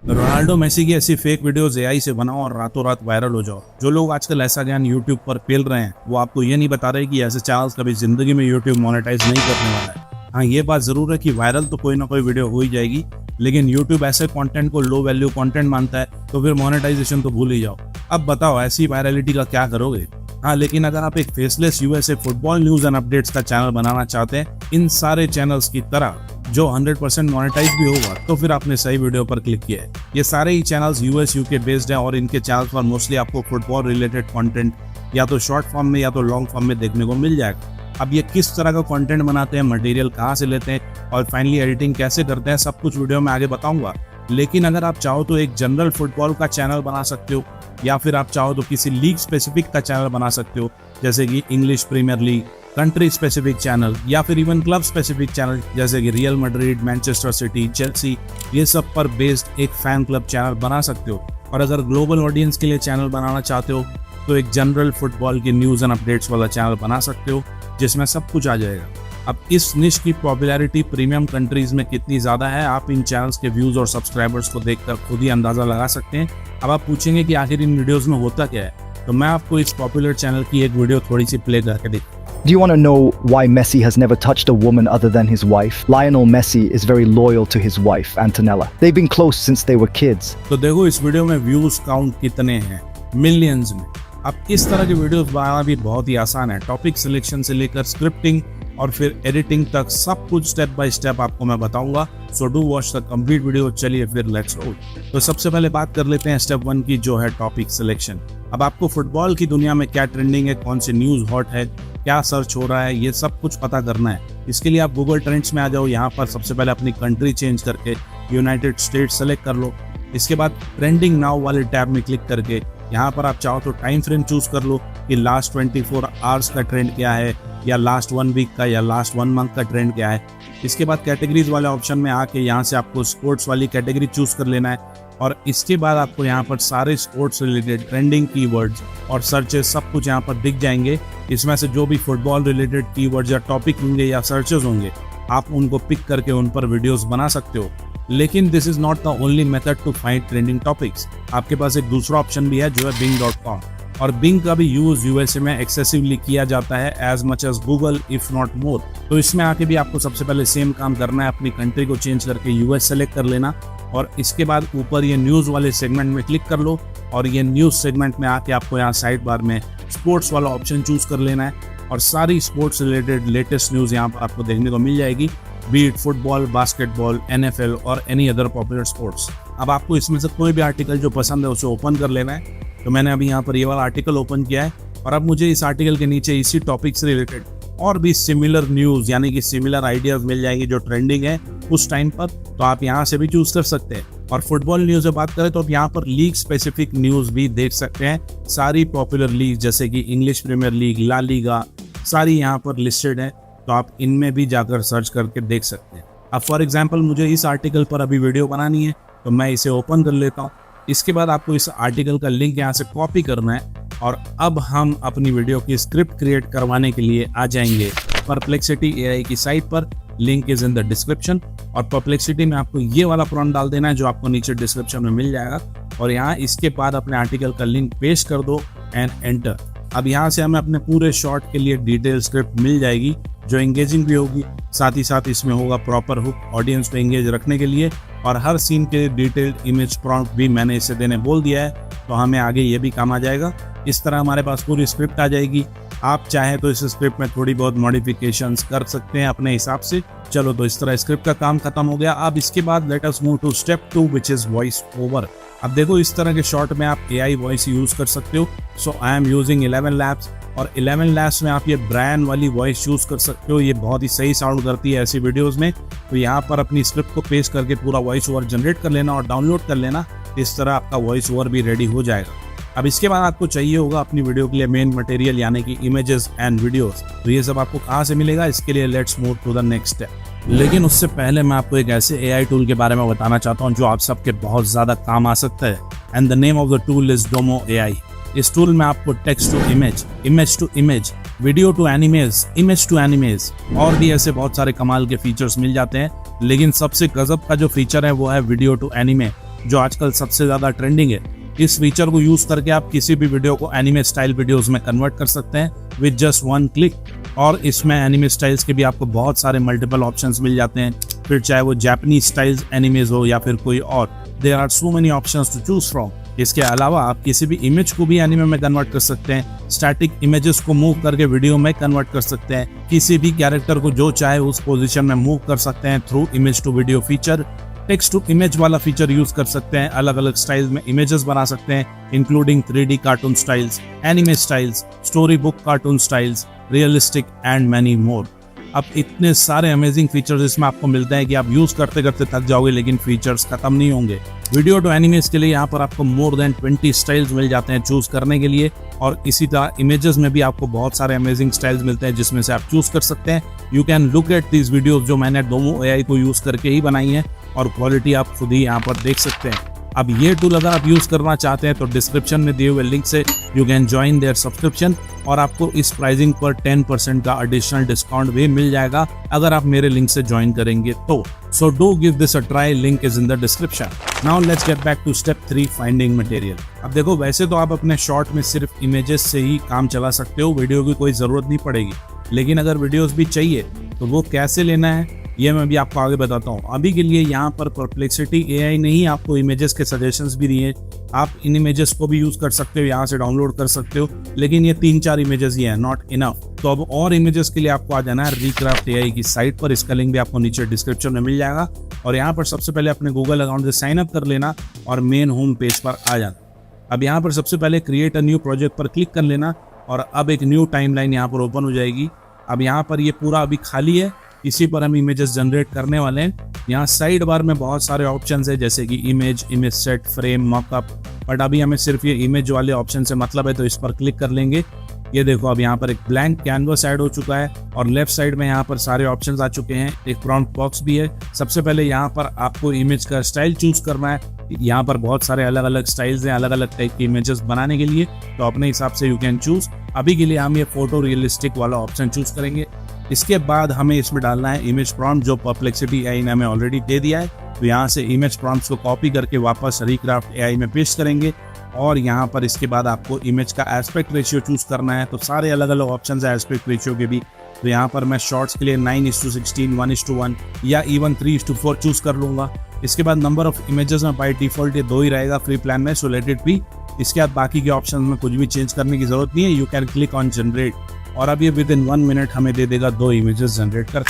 Ronaldo Messi की ऐसी fake videos AI से बनाओ और रातों रात वायरल हो जाओ। जो लोग आजकल ऐसा ज्ञान यूट्यूब पर पेल रहे हैं वो आपको ये नहीं बता रहे कि ऐसे चैनल्स कभी जिंदगी में यूट्यूब मोनेटाइज नहीं करने वाला है। हाँ, ये बात जरूर है कि वायरल तो कोई ना कोई वीडियो हो ही जाएगी, लेकिन यूट्यूब ऐसे कंटेंट को लो वैल्यू कंटेंट मानता है तो फिर मोनेटाइजेशन तो भूल ही जाओ। अब बताओ ऐसी वायरलिटी का क्या करोगे। हाँ, लेकिन अगर आप एक faceless USA football news and updates का चैनल बनाना चाहते हैं इन सारे चैनल्स की तरह जो 100% मोनेटाइज भी होगा, तो फिर आपने सही वीडियो पर क्लिक किया है। ये सारे ही चैनल्स यूएस यूके बेस्ड हैं और इनके चैनल्स पर मोस्टली आपको फुटबॉल रिलेटेड कंटेंट या तो शॉर्ट फॉर्म में या तो लॉन्ग फॉर्म में देखने को मिल जाएगा। अब ये किस तरह का कंटेंट बनाते हैं, मटेरियल कहाँ से लेते हैं और फाइनली एडिटिंग कैसे करते हैं, सब कुछ वीडियो में आगे बताऊंगा। लेकिन अगर आप चाहो तो एक जनरल फुटबॉल का चैनल बना सकते हो, या फिर आप चाहो तो किसी लीग स्पेसिफिक का चैनल बना सकते हो, जैसे कि English Premier League, country specific channel या फिर इवन क्लब स्पेसिफिक चैनल जैसे कि Real Madrid, Manchester City, Chelsea, ये सब पर बेस्ड एक फैन क्लब चैनल बना सकते हो। और अगर ग्लोबल ऑडियंस के लिए चैनल बनाना चाहते हो तो एक जनरल फुटबॉल की न्यूज़ एंड अपडेट्स वाला चैनल बना सकते हो जिसमें सब कुछ आ जाएगा। अब इस निश की पॉपुलैरिटी प्रीमियम कंट्रीज में कितनी ज़्यादा है आप इन चैनल्स के व्यूज़ और सब्सक्राइबर्स को देखकर खुद ही अंदाज़ा लगा सकते हैं। अब आप पूछेंगे कि आखिर इन वीडियोज़ में होता क्या है, तो मैं आपको इस पॉपुलर चैनल की एक वीडियो थोड़ी सी प्ले करके देखूँ। Do you want to know why Messi has never touched a woman other than his wife? Lionel Messi is very loyal to his wife, Antonella. They've been close since they were kids. तो देखो इस video में views count कितने हैं, millions में। अब इस तरह की वीडियोस बनाना भी बहुत ही आसान है। टॉपिक सिलेक्शन से लेकर स्क्रिप्टिंग और फिर एडिटिंग तक सब कुछ स्टेप बाय स्टेप आपको मैं बताऊंगा। So do watch the complete video. चलिए फिर लेट्स रोल। तो सबसे पहले बात कर लेते हैं स्टेप 1 की, जो है टॉपिक सिलेक्शन। अब आपको फुटबॉल की दुनिया में क्या ट्रेंडिंग है, कौन सी न्यूज हॉट है, क्या सर्च हो रहा है, ये सब कुछ पता करना है। इसके लिए आप गूगल ट्रेंड्स में आ जाओ। यहाँ पर सबसे पहले अपनी कंट्री चेंज करके यूनाइटेड स्टेट्स सेलेक्ट कर लो। इसके बाद ट्रेंडिंग नाउ वाले टैब में क्लिक करके यहाँ पर आप चाहो तो टाइम फ्रेम चूज कर लो कि लास्ट 24 आवर्स का ट्रेंड क्या है, या लास्ट 1 वीक का, या लास्ट 1 मंथ का ट्रेंड क्या है। इसके बाद कैटेगरीज वाले ऑप्शन में आके यहाँ से आपको स्पोर्ट्स वाली कैटेगरी चूज कर लेना है। और इसके बाद आपको यहाँ पर सारे स्पोर्ट्स रिलेटेड ट्रेंडिंग कीवर्ड्स और सर्चेस सब कुछ यहाँ पर दिख जाएंगे। इसमें से जो भी फुटबॉल रिलेटेड कीवर्ड्स या टॉपिक होंगे या सर्चेस होंगे, आप उनको पिक करके उन पर वीडियोस बना सकते हो। लेकिन this is not the only method to find trending topics. आपके पास एक दूसरा ऑप्शन भी है जो है Bing.com, और Bing का भी यूज यूएसए में एक्सेसिवली किया जाता है as much as Google if not more. तो इसमें आके भी आपको सबसे पहले सेम काम करना है, अपनी कंट्री को चेंज करके यूएस सेलेक्ट कर लेना और इसके बाद ऊपर ये न्यूज वाले सेगमेंट में क्लिक कर लो। और ये न्यूज सेगमेंट में आके आपको यहाँ साइड बार में स्पोर्ट्स वाला ऑप्शन चूज कर लेना है और सारी स्पोर्ट्स रिलेटेड लेटेस्ट न्यूज यहाँ पर आपको देखने को मिल जाएगी, B it football, basketball, NFL और एनी अदर पॉपुलर स्पोर्ट्स। अब आपको इसमें से कोई भी आर्टिकल जो पसंद है उसे ओपन कर लेना है। तो मैंने अभी यहाँ पर ये वाला आर्टिकल ओपन किया है और अब मुझे इस आर्टिकल के नीचे इसी टॉपिक से रिलेटेड और भी सिमिलर न्यूज यानी कि सिमिलर आइडियाज मिल जाएंगे जो ट्रेंडिंग है उस टाइम पर। तो आप यहाँ से भी चूज कर सकते हैं। और फुटबॉल न्यूज से बात करें तो आप यहाँ पर लीग स्पेसिफिक न्यूज भी देख सकते हैं। सारी पॉपुलर लीग जैसे कि English Premier League, La Liga, सारी यहाँ पर लिस्टेड है। तो आप इनमें भी जाकर सर्च करके देख सकते हैं। अब फॉर एग्जांपल मुझे इस आर्टिकल पर अभी वीडियो बनानी है तो मैं इसे ओपन कर लेता हूँ। इसके बाद आपको इस आर्टिकल का लिंक यहाँ से कॉपी करना है और अब हम अपनी वीडियो की स्क्रिप्ट क्रिएट करवाने के लिए आ जाएंगे परप्लेक्सिटी AI की साइट पर। Link is in the description. और परप्लेक्सिटी में आपको ये वाला प्रॉम्प्ट डाल देना है जो आपको नीचे डिस्क्रिप्शन में मिल जाएगा और यहाँ इसके बाद अपने आर्टिकल का लिंक पेस्ट कर दो एंड एंटर। अब यहाँ से हमें अपने पूरे शॉर्ट के लिए डिटेल स्क्रिप्ट मिल जाएगी जो एंगेजिंग भी होगी, साथ ही साथ इसमें होगा प्रॉपर हुक ऑडियंस को एंगेज रखने के लिए। और हर सीन के डिटेल्ड इमेज प्रॉम्प्ट भी मैंने इसे देने बोल दिया है, तो हमें आगे ये भी काम आ जाएगा। इस तरह हमारे पास पूरी स्क्रिप्ट आ जाएगी। आप चाहे तो इस स्क्रिप्ट में थोड़ी बहुत मॉडिफिकेशंस कर सकते हैं अपने हिसाब से। चलो, तो इस तरह स्क्रिप्ट का काम खत्म हो गया। अब इसके बाद let us move to step 2 which is voice over. अब देखो इस तरह के शॉर्ट में आप AI वॉइस यूज कर सकते हो। सो आई एम यूजिंग 11 Labs और 11 Labs में आप ये ब्रायन वाली वॉइस यूज कर सकते हो। ये बहुत ही सही साउंड करती है ऐसी वीडियोस में। तो यहाँ पर अपनी स्क्रिप्ट को पेस्ट करके पूरा वॉइस ओवर जनरेट कर लेना और डाउनलोड कर लेना। इस तरह आपका वॉइस ओवर भी रेडी हो जाएगा। अब इसके बाद आपको चाहिए होगा अपनी वीडियो के लिए मेन मटेरियल यानी कि इमेजेस एंड वीडियोस। तो ये सब आपको कहाँ से मिलेगा, इसके लिए let's move to the next step. लेकिन उससे पहले मैं आपको एक ऐसे AI टूल के बारे में बताना चाहता हूँ जो आप सबके बहुत ज़्यादा काम आ सकता है। And the name of the tool is Domo AI। इस टूल में आपको text to image, image to image, video to anime, image to anime और भी ऐसे बहुत सारे कमाल के फीचर्स मिल जाते हैं। लेकिन सबसे गजब का जो फीचर है वो है वीडियो टू एनिमे। जो आजकल सबसे ज़्यादा ट्रेंडिंग है। इस फीचर को यूज़ करके आप किसी भी वीडियो को एनिमे स्टाइल वीडियोस में कन्वर्ट कर सकते हैं विद जस्ट वन क्लिक। और इसमें एनिमे स्टाइल्स के भी आपको बहुत सारे मल्टीपल ऑप्शंस मिल जाते हैं, फिर चाहे वो जापानीज स्टाइल्स एनिमेज हो या फिर कोई और। There are so many options to choose from. इसके अलावा आप किसी भी इमेज को भी एनिमे में कन्वर्ट कर सकते हैं, स्टैटिक इमेजेस को मूव करके वीडियो में कन्वर्ट कर सकते हैं, किसी भी कैरेक्टर को जो चाहे उस पोजीशन में मूव कर सकते हैं through image to video feature. Text to image वाला फीचर यूज कर सकते हैं, अलग अलग स्टाइल्स में इमेजेस बना सकते हैं, including 3D cartoon styles, anime styles, story book cartoon styles, realistic and many more. अब इतने सारे अमेजिंग फीचर्स इसमें आपको मिलते हैं कि आप यूज करते करते थक जाओगे, लेकिन फीचर्स खत्म नहीं होंगे। वीडियो टू एनिमेस के लिए यहाँ पर आपको मोर देन 20 स्टाइल्स मिल जाते हैं चूज करने के लिए, और इसी तरह इमेजेस में भी आपको बहुत सारे अमेजिंग स्टाइल्स मिलते हैं जिसमें से आप चूज कर सकते हैं। You can look at these videos जो मैंने डोमो AI को यूज करके ही बनाई है, और क्वालिटी आप खुद ही यहाँ पर देख सकते हैं। अब ये टूल अगर आप यूज करना चाहते हैं तो डिस्क्रिप्शन में दिए हुए लिंक से you can join their subscription, और आपको इस प्राइसिंग पर 10% का एडिशनल डिस्काउंट भी मिल जाएगा अगर आप मेरे लिंक से ज्वाइन करेंगे तो। So do give this a try, link is in the description. Now let's get back to step 3, finding material. अब देखो, वैसे तो आप अपने शॉर्ट में सिर्फ इमेजेस से ही काम चला सकते हो, वीडियो की कोई जरूरत नहीं पड़ेगी, लेकिन अगर वीडियोस भी चाहिए तो वो कैसे लेना है ये मैं भी आपको आगे बताता हूँ। अभी के लिए यहाँ पर परप्लेक्सिटी AI ने ही आपको इमेजेस के सजेशंस भी दिए। आप इन इमेजेस को भी यूज कर सकते हो, यहाँ से डाउनलोड कर सकते हो, लेकिन ये 3-4 इमेजेस ही है, नॉट इनफ। तो अब और इमेजेस के लिए आपको आ जाना है रिक्राफ्ट AI की साइट पर। इसका लिंक भी आपको नीचे डिस्क्रिप्शन में मिल जाएगा, और यहाँ पर सबसे पहले अपने गूगल अकाउंट से साइन अप कर लेना और मेन होम पेज पर आ जाना। अब यहाँ पर सबसे पहले क्रिएट अ न्यू प्रोजेक्ट पर क्लिक कर लेना, और अब एक न्यू टाइमलाइन यहाँ पर ओपन हो जाएगी। अब यहाँ पर ये पूरा अभी खाली है, इसी पर हम इमेजेस जनरेट करने वाले हैं। यहाँ साइड बार में बहुत सारे ऑप्शंस है, जैसे कि image set, frame, mock-up, but अभी हमें सिर्फ ये इमेज वाले ऑप्शन से मतलब है, तो इस पर क्लिक कर लेंगे। ये देखो, अब यहाँ पर एक ब्लैंक कैनवस ऐड हो चुका है, और लेफ्ट साइड में यहाँ पर सारे ऑप्शंस आ चुके हैं, एक प्रॉम्प्ट बॉक्स भी है। सबसे पहले यहाँ पर आपको इमेज का स्टाइल चूज करना है। यहाँ पर बहुत सारे अलग अलग स्टाइल्स हैं, अलग अलग टाइप की इमेजेस बनाने के लिए, तो अपने हिसाब से यू कैन चूज। अभी के लिए हम ये फोटो रियलिस्टिक वाला ऑप्शन चूज करेंगे। इसके बाद हमें इसमें डालना है इमेज प्रॉम्प्ट, जो परप्लेक्सिटी AI ने हमें ऑलरेडी दे दिया है। तो यहाँ से इमेज प्रॉम्प्ट्स को कॉपी करके वापस रिक्राफ्ट AI में पेस्ट करेंगे, और यहाँ पर इसके बाद आपको इमेज का एस्पेक्ट रेशियो चूज करना है। तो सारे अलग अलग ऑप्शन है एस्पेक्ट रेशियो के भी, तो यहाँ पर मैं शॉर्ट्स के लिए 9:16, 1:1 या इवन 3:4 चूज कर लूंगा। इसके बाद नंबर ऑफ इमेजेस में बाय डिफॉल्ट ये 2 ही रहेगा फ्री प्लान में, सो लेट इट बी। इसके बाद बाकी के ऑप्शन में कुछ भी चेंज करने की जरूरत नहीं है, you can click on generate, और अब ये विद इन 1 मिनट हमें दे देगा 2 इमेजेस जनरेट कर।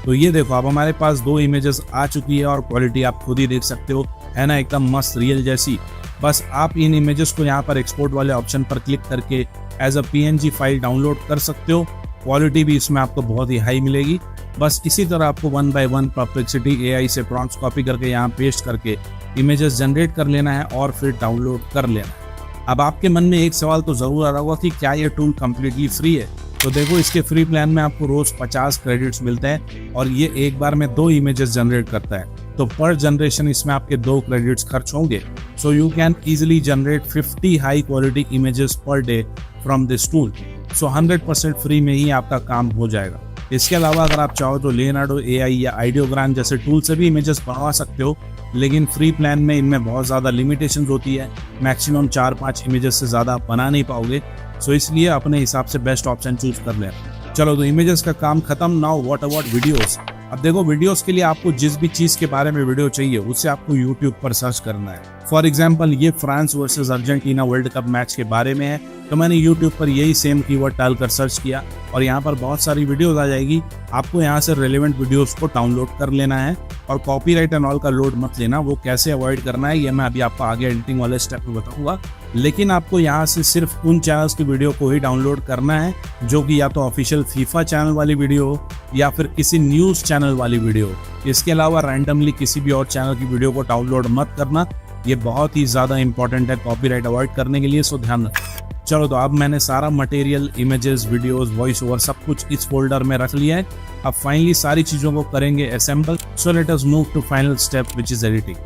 तो ये देखो, अब हमारे पास 2 इमेजेस आ चुकी है, और क्वालिटी आप खुद ही देख सकते हो, है ना, एकदम मस्त रियल जैसी। बस आप इन इमेजेस को यहाँ पर एक्सपोर्ट वाले ऑप्शन पर क्लिक करके as a PNG file download कर सकते हो। क्वालिटी भी इसमें आपको बहुत ही हाई मिलेगी। बस इसी तरह आपको 1 by 1 परप्लेक्सिटी AI से प्रॉम्प्ट्स कॉपी करके यहाँ पेस्ट करके इमेजेस जनरेट कर लेना है, और फिर डाउनलोड कर लेना है। अब आपके मन में एक सवाल तो जरूर आ रहा होगा कि क्या ये टूल कम्प्लीटली फ्री है। तो देखो, इसके फ्री प्लान में आपको रोज 50 क्रेडिट्स मिलते हैं, और ये एक बार में 2 इमेजेस जनरेट करता है, तो पर जनरेशन इसमें आपके 2 क्रेडिट्स खर्च होंगे। So you can easily generate 50 high quality images per day from this tool. So 100% free में ही आपका काम हो जाएगा। इसके अलावा अगर आप चाहो तो लियोनार्डो AI या आइडियोग्राम जैसे टूल से भी इमेजेस बनवा सकते हो, लेकिन फ्री प्लान में इनमें बहुत ज़्यादा लिमिटेशंस होती है, मैक्सिमम 4-5 इमेजेस से ज़्यादा आप बना नहीं पाओगे। सो इसलिए अपने हिसाब से बेस्ट ऑप्शन चूज कर लें। चलो, तो इमेजेस का काम खत्म। Now what about videos. अब देखो, वीडियोस के लिए आपको जिस भी चीज़ के बारे में वीडियो चाहिए उससे आपको यूट्यूब पर सर्च करना है। फॉर एग्जाम्पल, ये France versus Argentina world cup match के बारे में है, तो मैंने यूट्यूब पर यही सेम कीवर्ड डालकर सर्च किया, और यहाँ पर बहुत सारी वीडियोस आ जाएगी। आपको यहाँ से रेलेवेंट वीडियोस को डाउनलोड कर लेना है, और कॉपीराइट एंड ऑल का लोड मत लेना। वो कैसे अवॉइड करना है ये मैं अभी आपको आगे एडिटिंग वाले स्टेप में बताऊंगा। लेकिन आपको यहाँ से सिर्फ उन चैनल्स की वीडियो को ही डाउनलोड करना है जो कि या तो ऑफिशियल फीफा चैनल वाली वीडियो हो या फिर किसी न्यूज़ चैनल वाली वीडियो हो। इसके अलावा रैंडमली किसी भी और चैनल की वीडियो को डाउनलोड मत करना, ये बहुत ही ज़्यादा इंपॉर्टेंट है कॉपीराइट अवॉइड करने के लिए, सो ध्यान रखें। चलो, तो अब मैंने सारा material, images, videos, voice over सब कुछ इस फोल्डर में रख लिया है। अब फाइनली सारी चीज़ों को करेंगे assemble. So let us move to final step which is editing.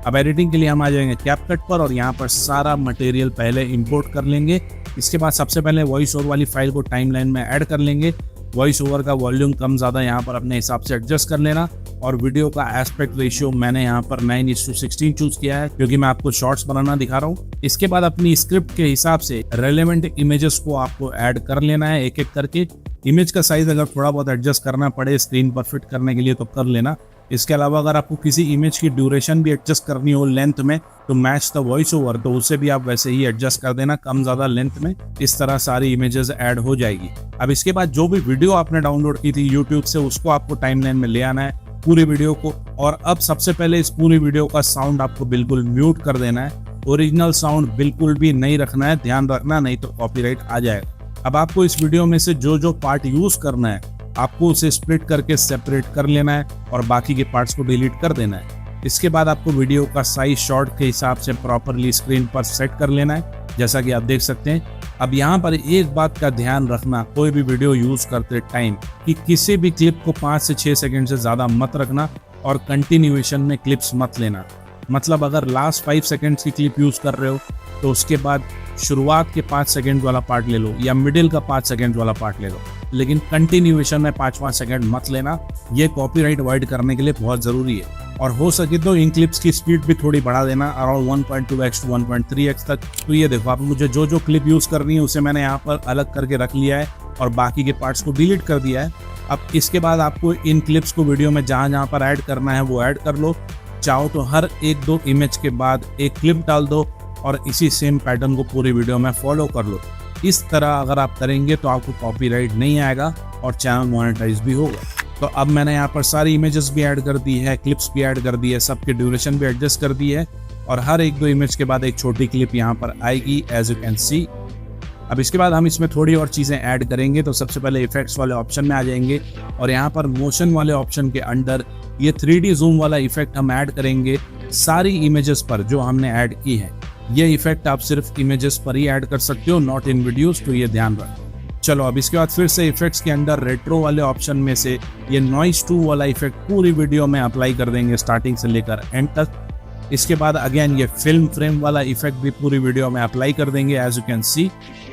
अब एडिटिंग के लिए हम आ जाएंगे कैपकट पर, और यहाँ पर सारा मटेरियल पहले इंपोर्ट कर लेंगे। इसके बाद सबसे पहले वॉइस ओवर वाली फाइल को टाइमलाइन में ऐड कर लेंगे। वॉइस ओवर का वॉल्यूम कम ज़्यादा यहाँ पर अपने हिसाब से एडजस्ट कर लेना। और वीडियो का एस्पेक्ट रेशियो मैंने यहाँ पर 9:16 चूज किया है क्योंकि मैं आपको शॉर्ट्स बनाना दिखा रहा हूँ। इसके बाद अपनी स्क्रिप्ट के हिसाब से रेलेवेंट इमेजेस को आपको ऐड कर लेना है एक एक करके। इमेज का साइज अगर थोड़ा बहुत एडजस्ट करना पड़े स्क्रीन पर फिट करने के लिए तो कर लेना। इसके अलावा अगर आपको किसी इमेज की ड्यूरेशन भी एडजस्ट करनी हो लेंथ में तो मैच द वॉइस ओवर, तो उसे भी आप वैसे ही एडजस्ट कर देना कम ज़्यादा लेंथ में। इस तरह सारी इमेजेस ऐड हो जाएगी। अब इसके बाद जो भी वीडियो आपने डाउनलोड की थी यूट्यूब से उसको आपको टाइमलाइन में ले आना है पूरी वीडियो को। और अब सबसे पहले इस पूरी वीडियो का साउंड आपको बिल्कुल म्यूट कर देना है। ओरिजिनल साउंड बिल्कुल भी नहीं रखना है, ध्यान रखना, नहीं तो कॉपीराइट आ जाएगा। अब आपको इस वीडियो में से जो जो पार्ट यूज करना है आपको उसे स्प्लिट करके सेपरेट कर लेना है और बाकी के पार्ट्स को डिलीट कर देना है। इसके बाद आपको वीडियो का साइज शॉर्ट के हिसाब से प्रॉपरली स्क्रीन पर सेट कर लेना है जैसा कि आप देख सकते हैं। अब यहाँ पर एक बात का ध्यान रखना कोई भी वीडियो यूज करते टाइम कि किसी भी क्लिप को 5 से 6 सेकंड से ज्यादा मत रखना और कंटिन्यूएशन में क्लिप्स मत लेना। मतलब अगर लास्ट 5 सेकंड्स की क्लिप यूज कर रहे हो तो उसके बाद शुरुआत के 5 सेकंड वाला पार्ट ले लो या मिडिल का 5 सेकंड वाला पार्ट ले लो, लेकिन कंटिन्यूएशन में 5-5 सेकंड मत लेना। ये कॉपीराइट अवॉइड करने के लिए बहुत जरूरी है। और हो सके तो इन क्लिप्स की स्पीड भी थोड़ी बढ़ा देना अराउंड 1.2x to 1.3x तक। तो ये देखो आप मुझे जो जो क्लिप यूज करनी है उसे मैंने यहाँ पर अलग करके रख लिया है और बाकी के पार्ट्स को डिलीट कर दिया है। अब इसके बाद आपको इन क्लिप्स को वीडियो में जहाँ पर ऐड करना है वो ऐड कर लो। चाहो तो हर 1-2 इमेज के बाद एक क्लिप डाल दो और इसी सेम पैटर्न को पूरी वीडियो में फॉलो कर लो। इस तरह अगर आप करेंगे तो आपको कॉपीराइट नहीं आएगा और चैनल मोनेटाइज भी होगा। तो अब मैंने यहाँ पर सारी इमेजेस भी ऐड कर दी है, क्लिप्स भी ऐड कर दी है, सबके ड्यूरेशन भी एडजस्ट कर दी है और हर 1-2 इमेज के बाद एक छोटी क्लिप यहाँ पर आएगी एज यू कैन सी। अब इसके बाद हम इसमें थोड़ी और चीज़ें ऐड करेंगे। तो सबसे पहले इफेक्ट्स वाले ऑप्शन में आ जाएंगे और यहाँ पर मोशन वाले ऑप्शन के अंडर ये 3D जूम वाला इफेक्ट हम ऐड करेंगे सारी इमेजेस पर जो हमने ऐड की है। ये इफेक्ट आप सिर्फ इमेजेस पर ही ऐड कर सकते हो, नॉट इन वीडियोस, तो ये ध्यान रखो। चलो अब इसके बाद फिर से इफेक्ट्स के अंदर रेट्रो वाले ऑप्शन में से ये नॉइस 2 वाला इफेक्ट पूरी वीडियो में अप्लाई कर देंगे स्टार्टिंग से लेकर एंड तक। इसके बाद अगेन ये फिल्म फ्रेम वाला इफेक्ट भी पूरी वीडियो में अप्लाई कर देंगे एज यू कैन सी।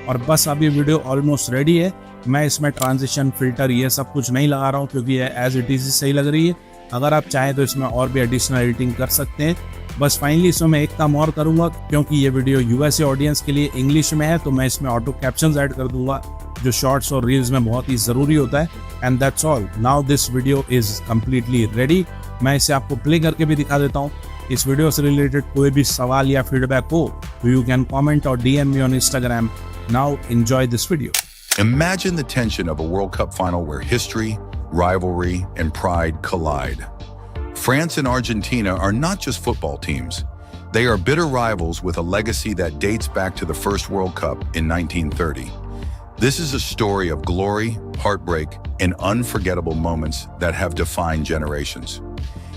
और बस अब ये वीडियो ऑलमोस्ट रेडी है। मैं इसमें ट्रांजिशन फिल्टर ये सब कुछ नहीं लगा रहा हूँ क्योंकि ये एज इट इज सही लग रही है। अगर आप चाहें तो इसमें और भी एडिशनल एडिटिंग कर सकते हैं। बस फाइनली इसमें मैं एक काम और करूंगा क्योंकि ये वीडियो यूएसए ऑडियंस के लिए इंग्लिश में है तो मैं इसमें ऑटो कैप्शंस ऐड कर दूंगा जो शॉर्ट्स और रील्स में बहुत ही जरूरी होता है। And that's all, now this video is completely ready. मैं इसे आपको प्ले करके भी दिखा देता हूँ। इस वीडियो से रिलेटेड कोई भी सवाल या फीडबैक हो तो यू कैन कॉमेंट और DM me on Instagram. Now enjoy this video. Imagine the tension of a World Cup final where history, rivalry, and pride collide. France and Argentina are not just football teams. They are bitter rivals with a legacy that dates back to the first World Cup in 1930. This is a story of glory, heartbreak, and unforgettable moments that have defined generations.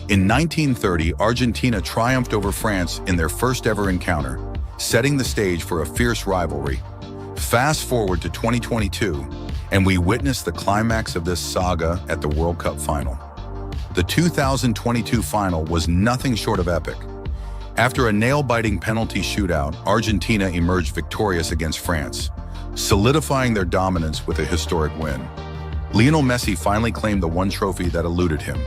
In 1930, Argentina triumphed over France in their first ever encounter, setting the stage for a fierce rivalry. Fast forward to 2022, and we witness the climax of this saga at the World Cup final. The 2022 final was nothing short of epic. After a nail-biting penalty shootout, Argentina emerged victorious against France, solidifying their dominance with a historic win. Lionel Messi finally claimed the one trophy that eluded him.